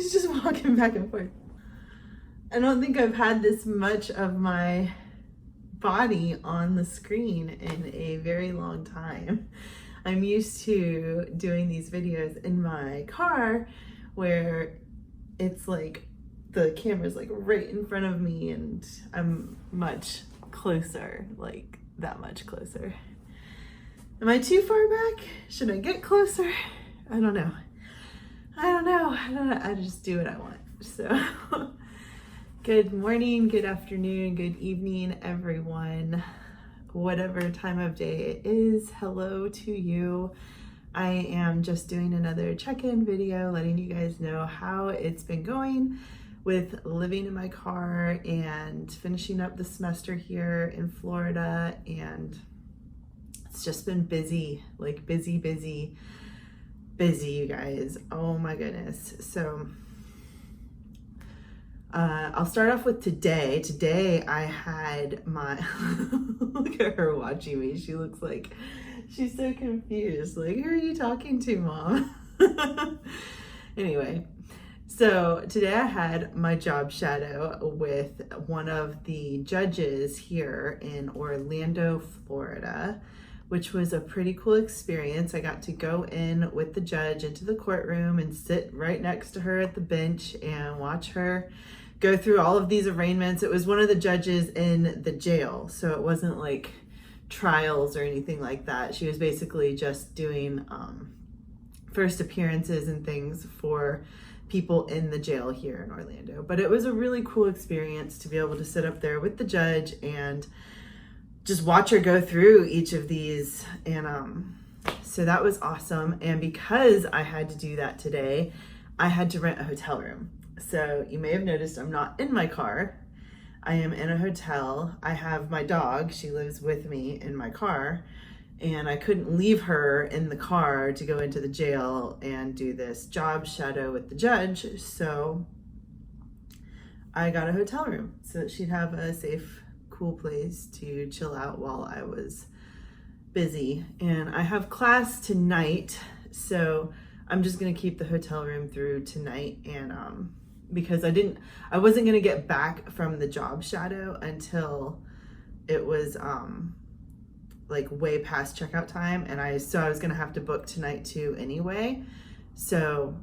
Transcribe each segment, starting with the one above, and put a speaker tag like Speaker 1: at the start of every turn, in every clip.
Speaker 1: She's just walking back and forth. I don't think I've had this much of my body on the screen in a very long time. I'm used to doing these videos in my car where it's like the camera's like right in front of me and I'm much closer, like that much closer. Am I too far back? Should I get closer? I don't know. I just do what I want. So good morning, good afternoon, good evening, everyone. Whatever time of day it is, hello to you. I am just doing another check-in video, letting you guys know how it's been going with living in my car and finishing up the semester here in Florida. And it's just been busy, like busy, you guys. Oh my goodness. So I'll start off with today. Today I had my, look at her watching me. She looks like she's so confused. Like, who are you talking to, Mom? Anyway, so today I had my job shadow with one of the judges here in Orlando, Florida, which was a pretty cool experience. I got to go in with the judge into the courtroom and sit right next to her at the bench and watch her go through all of these arraignments. It was one of the judges in the jail, so it wasn't like trials or anything like that. She was basically just doing first appearances and things for people in the jail here in Orlando. But it was a really cool experience to be able to sit up there with the judge and just watch her go through each of these. And so that was awesome. And because I had to do that today, I had to rent a hotel room. So you may have noticed I'm not in my car. I am in a hotel. I have my dog. She lives with me in my car. And I couldn't leave her in the car to go into the jail and do this job shadow with the judge. So I got a hotel room so that she'd have a safe, cool place to chill out while I was busy. And I have class tonight, so I'm just gonna keep the hotel room through tonight. And because I wasn't gonna get back from the job shadow until it was like way past checkout time, and I was gonna have to book tonight too anyway. So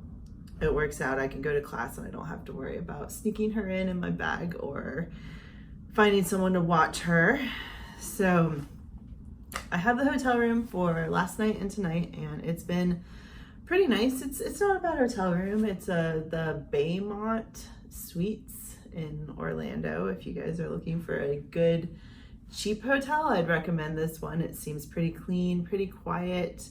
Speaker 1: it works out. I can go to class and I don't have to worry about sneaking her in my bag or finding someone to watch her. So I have the hotel room for last night and tonight, and it's been pretty nice. It's not a bad hotel room. It's the Baymont Suites in Orlando. If you guys are looking for a good cheap hotel, I'd recommend this one. It seems pretty clean, pretty quiet,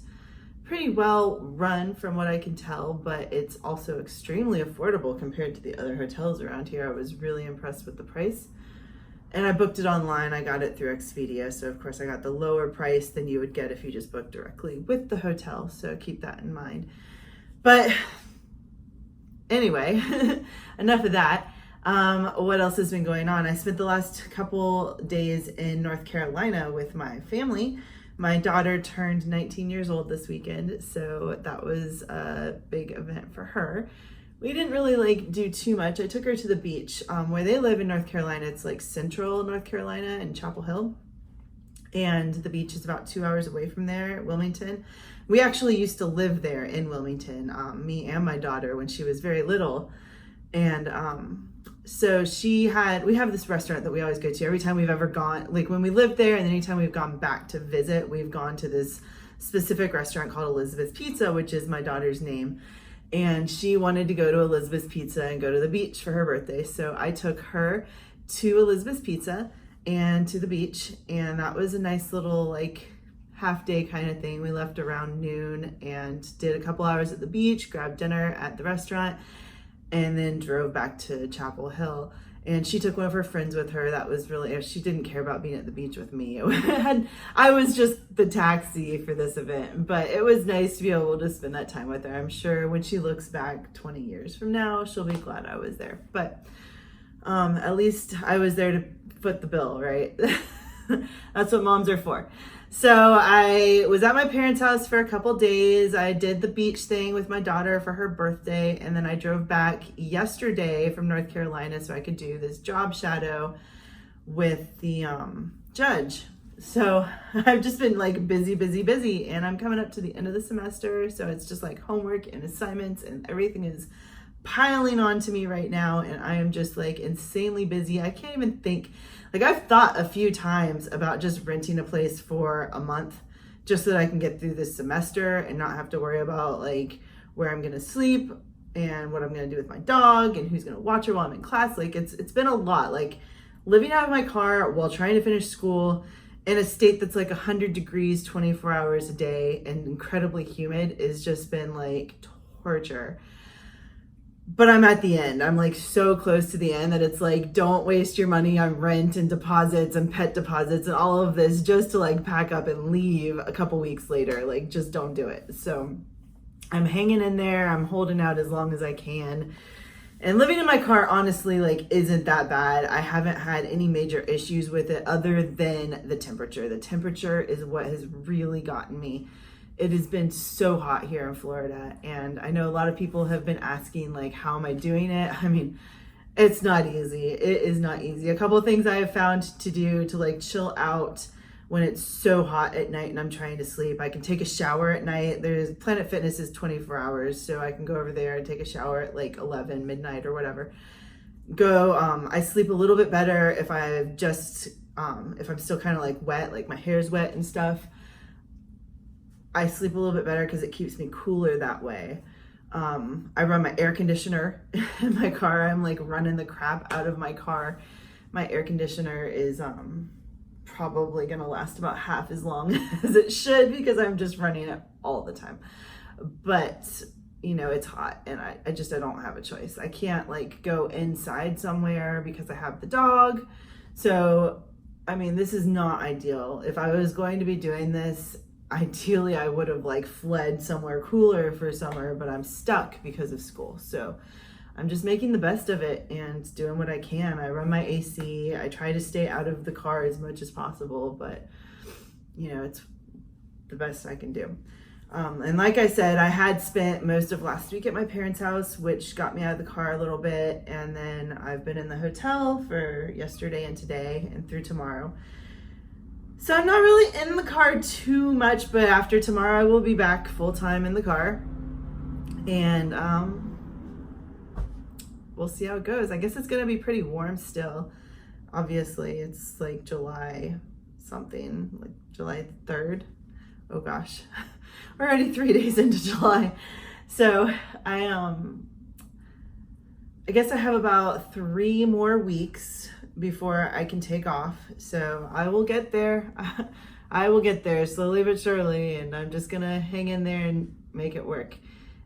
Speaker 1: pretty well run from what I can tell, but it's also extremely affordable compared to the other hotels around here. I was really impressed with the price. And I booked it online. I got it through Expedia. So of course I got the lower price than you would get if you just booked directly with the hotel. So keep that in mind. But anyway, enough of that. What else has been going on? I spent the last couple days in North Carolina with my family. My daughter turned 19 years old this weekend. So that was a big event for her. We didn't really do too much. I took her to the beach. Where they live in North Carolina, it's like central North Carolina in Chapel Hill. And the beach is about 2 hours away from there, Wilmington. We actually used to live there in Wilmington, me and my daughter, when she was very little. And so we have this restaurant that we always go to every time we've ever gone, like when we lived there, and anytime we've gone back to visit, we've gone to this specific restaurant called Elizabeth's Pizza, which is my daughter's name. And she wanted to go to Elizabeth's Pizza and go to the beach for her birthday. So I took her to Elizabeth's Pizza and to the beach. And that was a nice little half day kind of thing. We left around noon and did a couple hours at the beach, grabbed dinner at the restaurant, and then drove back to Chapel Hill. And she took one of her friends with her. That was really, she didn't care about being at the beach with me. I was just the taxi for this event, but it was nice to be able to spend that time with her. I'm sure when she looks back 20 years from now, she'll be glad I was there. But at least I was there to foot the bill, right? That's what moms are for. So I was at my parents' house for a couple days. I did the beach thing with my daughter for her birthday, and then I drove back yesterday from North Carolina so I could do this job shadow with the judge. So I've just been like busy, and I'm coming up to the end of the semester, so it's just like homework and assignments and everything is piling onto me right now, and I am just like insanely busy. I can't even think. Like, I've thought a few times about just renting a place for a month just so that I can get through this semester and not have to worry about like where I'm gonna sleep and what I'm gonna do with my dog and who's gonna watch her while I'm in class. Like, it's been a lot. Like, living out of my car while trying to finish school in a state that's like 100 degrees 24 hours a day and incredibly humid has just been like torture. But I'm at the end. I'm like so close to the end that it's like, don't waste your money on rent and deposits and pet deposits and all of this just to like pack up and leave a couple weeks later. Like, just don't do it. So I'm hanging in there. I'm holding out as long as I can. And living in my car, honestly, like, isn't that bad. I haven't had any major issues with it other than the temperature. The temperature is what has really gotten me. It has been so hot here in Florida, and I know a lot of people have been asking, like, how am I doing it? I mean, it's not easy. It is not easy. A couple of things I have found to do to like chill out when it's so hot at night and I'm trying to sleep. I can take a shower at night. There's Planet Fitness is 24 hours, so I can go over there and take a shower at like 11, midnight or whatever. I sleep a little bit better if I've just, if I'm still kind of like wet, like my hair's wet and stuff. I sleep a little bit better because it keeps me cooler that way. I run my air conditioner in my car. I'm like running the crap out of my car. My air conditioner is probably gonna last about half as long as it should because I'm just running it all the time. But you know, it's hot and I don't have a choice. I can't like go inside somewhere because I have the dog. So, I mean, this is not ideal. If I was going to be doing this, ideally I would have like fled somewhere cooler for summer, but I'm stuck because of school. So I'm just making the best of it and doing what I can. I run my AC. I try to stay out of the car as much as possible, but you know, it's the best I can do. And like I said, I had spent most of last week at my parents' house, which got me out of the car a little bit. And then I've been in the hotel for yesterday and today and through tomorrow. So I'm not really in the car too much, but after tomorrow I will be back full time in the car. And we'll see how it goes. I guess it's gonna be pretty warm still. Obviously, it's like July something, like July 3rd. Oh gosh, we're already 3 days into July. So I guess I have about 3 more weeks before I can take off. So I will get there. I will get there slowly but surely, and I'm just gonna hang in there and make it work.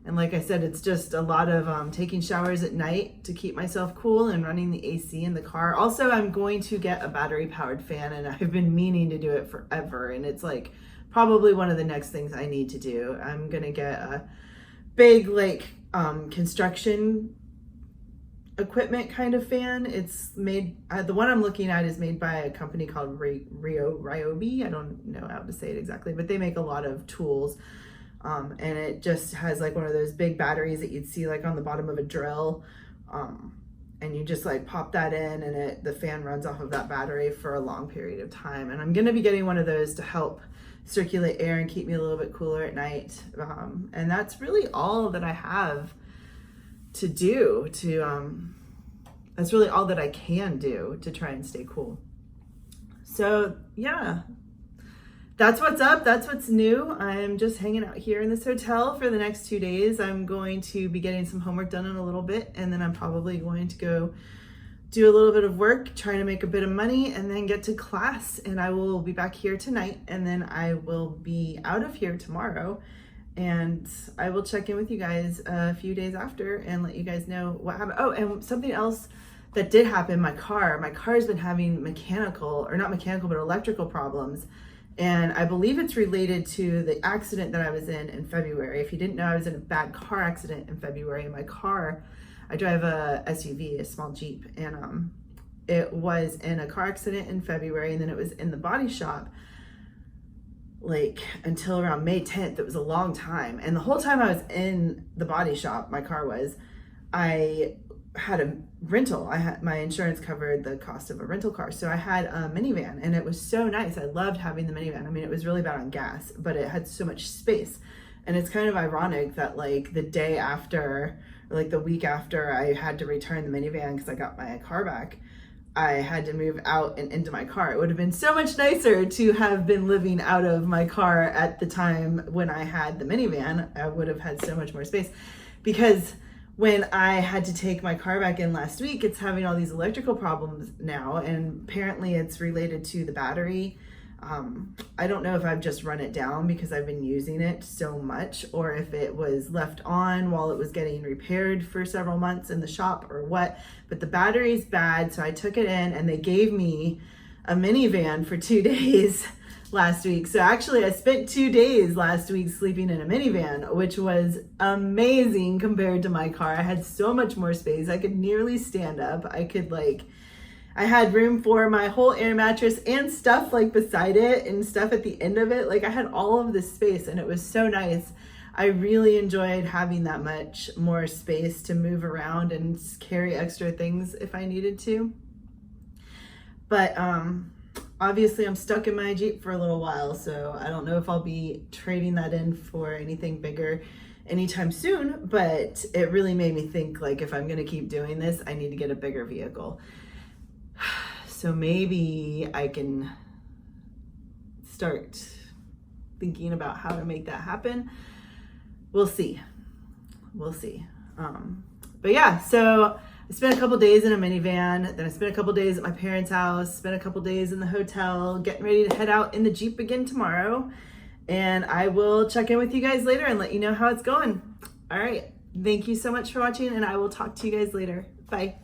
Speaker 1: And like I said, it's just a lot of taking showers at night to keep myself cool and running the AC in the car. Also, I'm going to get a battery powered fan, and I've been meaning to do it forever. And it's like probably one of the next things I need to do. I'm gonna get a big like construction equipment kind of fan. It's made, the one I'm looking at is made by a company called Ryobi. I don't know how to say it exactly, but they make a lot of tools. And it just has like one of those big batteries that you'd see like on the bottom of a drill. And you just like pop that in and the fan runs off of that battery for a long period of time. And I'm gonna be getting one of those to help circulate air and keep me a little bit cooler at night. And that's really all that I have to do that's really all that I can do to try and stay cool. So yeah, that's what's up. That's what's new. I'm just hanging out here in this hotel for the next 2 days. I'm going to be getting some homework done in a little bit, and then I'm probably going to go do a little bit of work, trying to make a bit of money, and then get to class. And I will be back here tonight, and then I will be out of here tomorrow. And I will check in with you guys a few days after and let you guys know what happened. Oh, and something else that did happen, my car has been having electrical problems. And I believe it's related to the accident that I was in February. If you didn't know, I was in a bad car accident in February. My car, I drive a SUV, a small Jeep, and it was in a car accident in February, and then it was in the body shop like until around May 10th. It was a long time. And the whole time I was in the body shop, my car was, I had a rental. My insurance covered the cost of a rental car. So I had a minivan, and it was so nice. I loved having the minivan. I mean, it was really bad on gas, but it had so much space. And it's kind of ironic that like the day after, or like the week after I had to return the minivan because I got my car back, I had to move out and into my car. It would have been so much nicer to have been living out of my car at the time when I had the minivan. I would have had so much more space, because when I had to take my car back in last week, it's having all these electrical problems now, and apparently it's related to the battery. I don't know if I've just run it down because I've been using it so much, or if it was left on while it was getting repaired for several months in the shop or what, but the battery's bad. So I took it in, and they gave me a minivan for 2 days last week. So actually I spent 2 days last week sleeping in a minivan, which was amazing compared to my car. I had so much more space. I could nearly stand up. I had room for my whole air mattress and stuff like beside it and stuff at the end of it. Like I had all of this space, and it was so nice. I really enjoyed having that much more space to move around and carry extra things if I needed to. But obviously I'm stuck in my Jeep for a little while, so I don't know if I'll be trading that in for anything bigger anytime soon, but it really made me think, like, if I'm gonna keep doing this, I need to get a bigger vehicle. So maybe I can start thinking about how to make that happen. We'll see. But yeah, so I spent a couple days in a minivan, then I spent a couple days at my parents' house, spent a couple days in the hotel, getting ready to head out in the Jeep again tomorrow. And I will check in with you guys later and let you know how it's going. All right. Thank you so much for watching, and I will talk to you guys later. Bye.